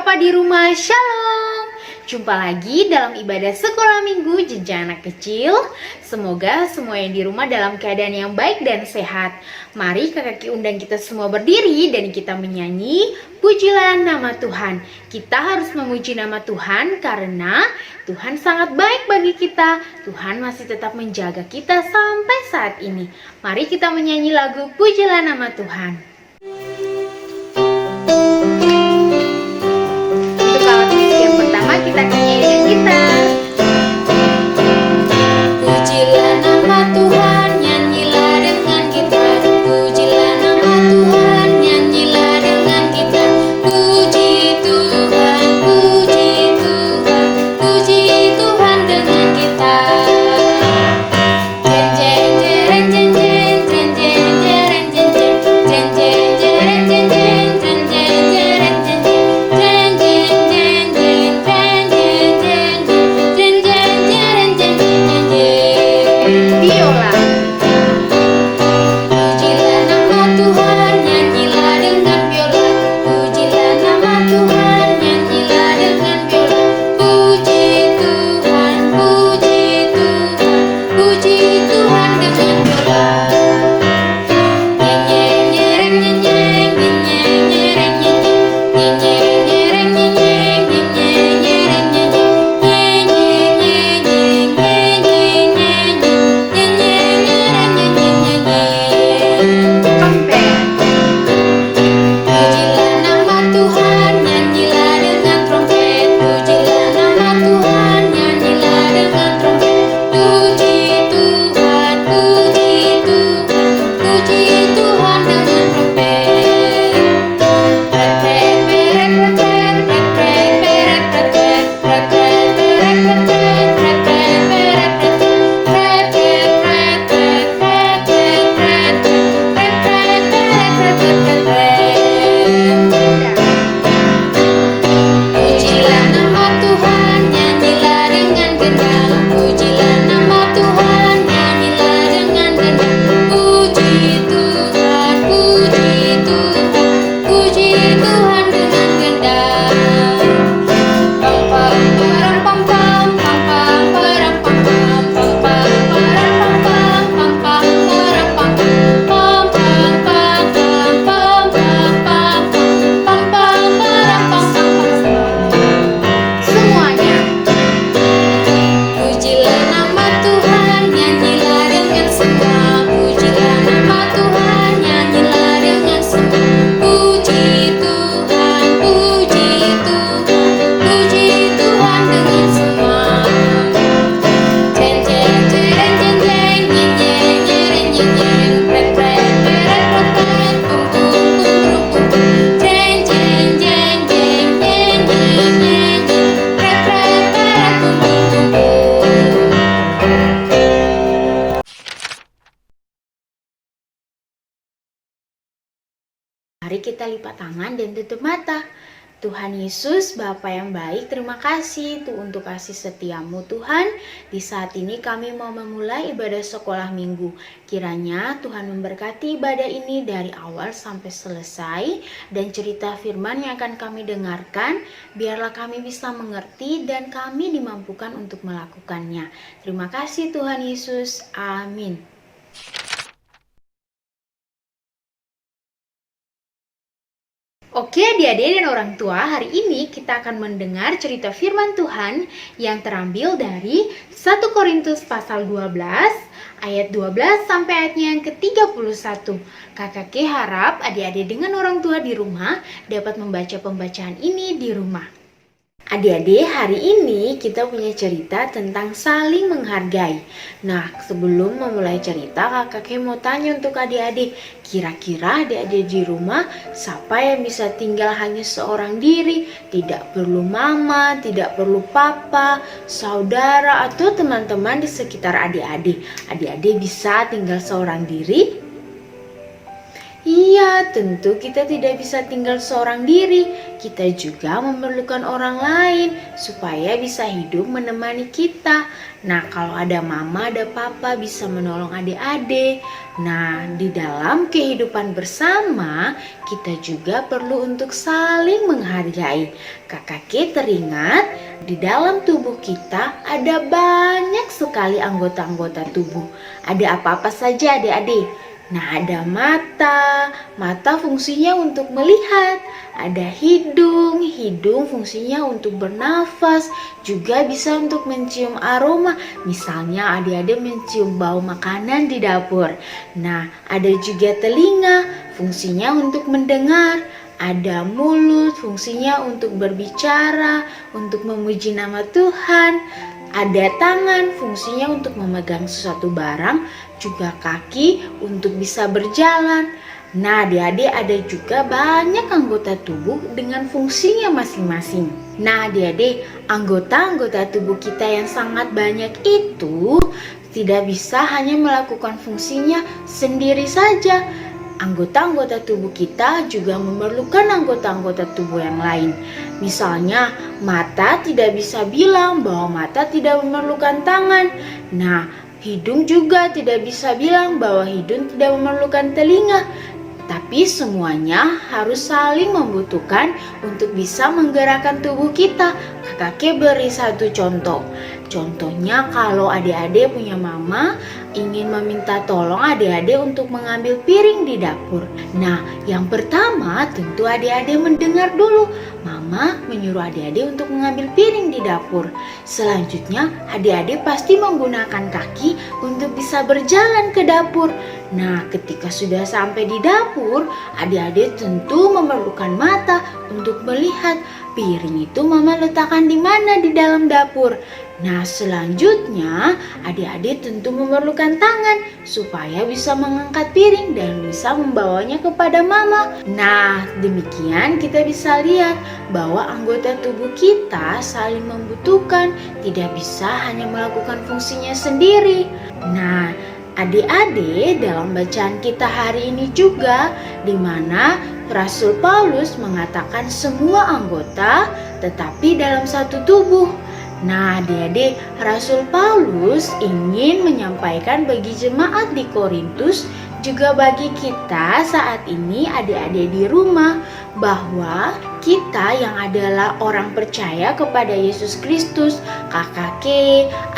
Sapa di rumah, Shalom. Jumpa lagi dalam ibadah sekolah minggu jenjang anak kecil. Semoga semua yang di rumah dalam keadaan yang baik dan sehat. Mari Kakak Ki undang kita semua berdiri dan kita menyanyi pujilah nama Tuhan. Kita harus memuji nama Tuhan karena Tuhan sangat baik bagi kita. Tuhan masih tetap menjaga kita sampai saat ini. Mari kita menyanyi lagu pujilah nama Tuhan. Kita nyanyi dengan gitar. Pujilah nama Tuhan, nyanyilah dengan gitar. Pujilah nama Tuhan, nyanyilah dengan gitar. Puji Tuhan, puji Tuhan, puji Tuhan dengan gitar. Jeng jeng jeng jeng jeng jeng jeng jeng jeng jeng jeng jeng jeng jeng jeng. Mari kita lipat tangan dan tutup mata. Tuhan Yesus, Bapa yang baik, terima kasih untuk kasih setiamu Tuhan. Di saat ini kami mau memulai ibadah sekolah minggu. Kiranya Tuhan memberkati ibadah ini dari awal sampai selesai. Dan cerita firman yang akan kami dengarkan, biarlah kami bisa mengerti dan kami dimampukan untuk melakukannya. Terima kasih Tuhan Yesus. Amin. Oke adik-adik dan orang tua, hari ini kita akan mendengar cerita firman Tuhan yang terambil dari 1 Korintus pasal 12 ayat 12 sampai ayatnya yang ke-31. Kakak Ki harap adik-adik dengan orang tua di rumah dapat membaca pembacaan ini di rumah. Adik-adik, hari ini kita punya cerita tentang saling menghargai. Nah, sebelum memulai cerita, kakak mau tanya untuk adik-adik, kira-kira adik-adik di rumah siapa yang bisa tinggal hanya seorang diri? Tidak perlu mama, tidak perlu papa, saudara, atau teman-teman di sekitar adik-adik. Adik-adik bisa tinggal seorang diri? Iya, Nah, tentu kita tidak bisa tinggal seorang diri. Kita juga memerlukan orang lain supaya bisa hidup menemani kita. Nah, kalau ada mama, ada papa bisa menolong adik-adik. Nah, di dalam kehidupan bersama, kita juga perlu untuk saling menghargai. Kakak K teringat, di dalam tubuh kita ada banyak sekali anggota-anggota tubuh. Ada apa-apa saja adik-adik? Nah, ada mata, mata fungsinya untuk melihat. Ada hidung, hidung fungsinya untuk bernafas, juga bisa untuk mencium aroma. Misalnya adik-adik mencium bau makanan di dapur. Nah, ada juga telinga, fungsinya untuk mendengar. Ada mulut, fungsinya untuk berbicara, untuk memuji nama Tuhan. Ada tangan, fungsinya untuk memegang sesuatu barang, juga kaki untuk bisa berjalan. Nah, adik-adik ada juga banyak anggota tubuh dengan fungsinya masing-masing. Nah, adik-adik, anggota-anggota tubuh kita yang sangat banyak itu tidak bisa hanya melakukan fungsinya sendiri saja. Anggota-anggota tubuh kita juga memerlukan anggota-anggota tubuh yang lain. Misalnya, mata tidak bisa bilang bahwa mata tidak memerlukan tangan. Nah, hidung juga tidak bisa bilang bahwa hidung tidak memerlukan telinga. Tapi semuanya harus saling membutuhkan untuk bisa menggerakkan tubuh kita. Kakak beri satu contoh. Contohnya kalau adik-adik punya mama ingin meminta tolong adik-adik untuk mengambil piring di dapur. Nah, yang pertama tentu adik-adik mendengar dulu. Mama menyuruh adik-adik untuk mengambil piring di dapur. Selanjutnya adik-adik pasti menggunakan kaki untuk bisa berjalan ke dapur. Nah, ketika sudah sampai di dapur, adik-adik tentu memerlukan mata untuk melihat piring itu mama letakkan di mana di dalam dapur. Nah, selanjutnya adik-adik tentu memerlukan tangan supaya bisa mengangkat piring dan bisa membawanya kepada mama. Nah, demikian kita bisa lihat bahwa anggota tubuh kita saling membutuhkan, tidak bisa hanya melakukan fungsinya sendiri. Nah, adik-adik, dalam bacaan kita hari ini juga di mana Rasul Paulus mengatakan semua anggota tetapi dalam satu tubuh. Nah, adik-adik, Rasul Paulus ingin menyampaikan bagi jemaat di Korintus, juga bagi kita saat ini adik-adik di rumah, bahwa kita yang adalah orang percaya kepada Yesus Kristus, kakak K,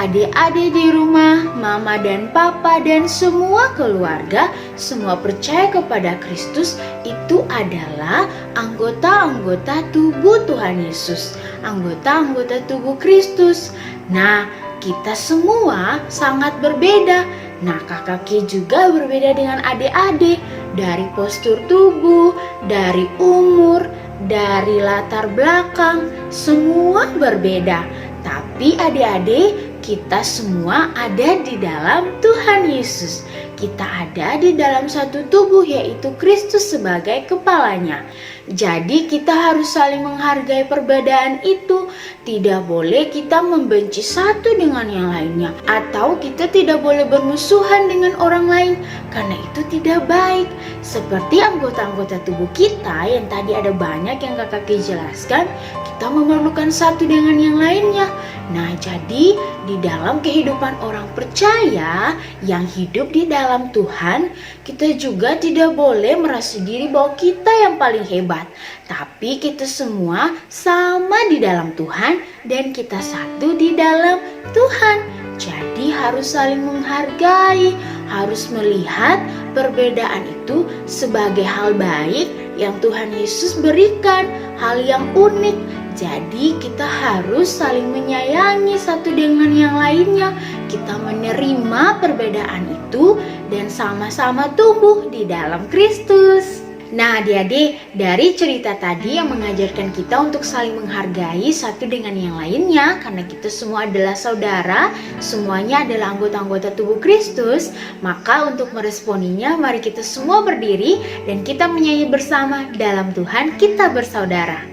adik-adik di rumah, mama dan papa dan semua keluarga, semua percaya kepada Kristus, itu adalah anggota-anggota tubuh Tuhan Yesus, anggota-anggota tubuh Kristus. Nah, kita semua sangat berbeda. Nah, kakak K juga berbeda dengan adik-adik dari postur tubuh, dari umur, dari latar belakang, semua berbeda. Tapi adik-adik, kita semua ada di dalam Tuhan Yesus. Kita ada di dalam satu tubuh, yaitu Kristus sebagai kepalanya. Jadi kita harus saling menghargai perbedaan itu. Tidak boleh kita membenci satu dengan yang lainnya, atau kita tidak boleh bermusuhan dengan orang lain, karena itu tidak baik. Seperti anggota-anggota tubuh kita yang tadi ada banyak yang kakak jelaskan, kita memerlukan satu dengan yang lainnya. Nah, jadi di dalam kehidupan orang percaya yang hidup di dalam Tuhan, kita juga tidak boleh merasa diri bahwa kita yang paling hebat. Tapi kita semua sama di dalam Tuhan dan kita satu di dalam Tuhan. Jadi harus saling menghargai, harus melihat perbedaan itu sebagai hal baik yang Tuhan Yesus berikan, hal yang unik. Jadi kita harus saling menyayangi satu dengan yang lainnya. Kita menerima perbedaan itu dan sama-sama tumbuh di dalam Kristus. Nah, adik-adik, dari cerita tadi yang mengajarkan kita untuk saling menghargai satu dengan yang lainnya, karena kita semua adalah saudara, semuanya adalah anggota-anggota tubuh Kristus, maka untuk meresponinya, mari kita semua berdiri dan kita menyanyi bersama, dalam Tuhan kita bersaudara.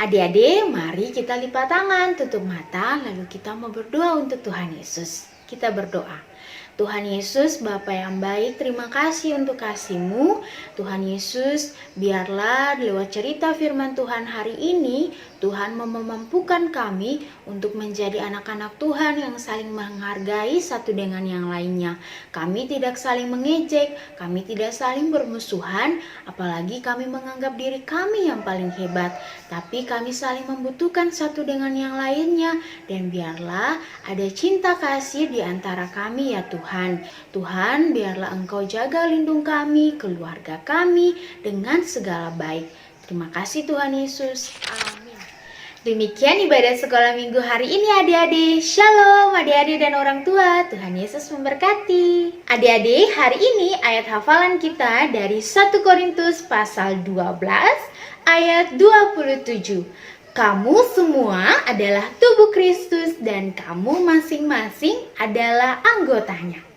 Adik-adik, mari kita lipat tangan, tutup mata, lalu kita mau berdoa untuk Tuhan Yesus. Kita berdoa. Tuhan Yesus, Bapa yang baik, terima kasih untuk kasih-Mu. Tuhan Yesus, biarlah lewat cerita firman Tuhan hari ini, Tuhan memampukan kami untuk menjadi anak-anak Tuhan yang saling menghargai satu dengan yang lainnya. Kami tidak saling mengejek, kami tidak saling bermusuhan, apalagi kami menganggap diri kami yang paling hebat. Tapi kami saling membutuhkan satu dengan yang lainnya, dan biarlah ada cinta kasih di antara kami ya Tuhan. Tuhan, biarlah Engkau jaga lindung kami, keluarga kami dengan segala baik. Terima kasih Tuhan Yesus. Amin. Demikian ibadah sekolah minggu hari ini adik-adik. Shalom adik-adik dan orang tua. Tuhan Yesus memberkati. Adik-adik, hari ini ayat hafalan kita dari 1 Korintus pasal 12 ayat 27. Kamu semua adalah tubuh Kristus dan kamu masing-masing adalah anggotanya.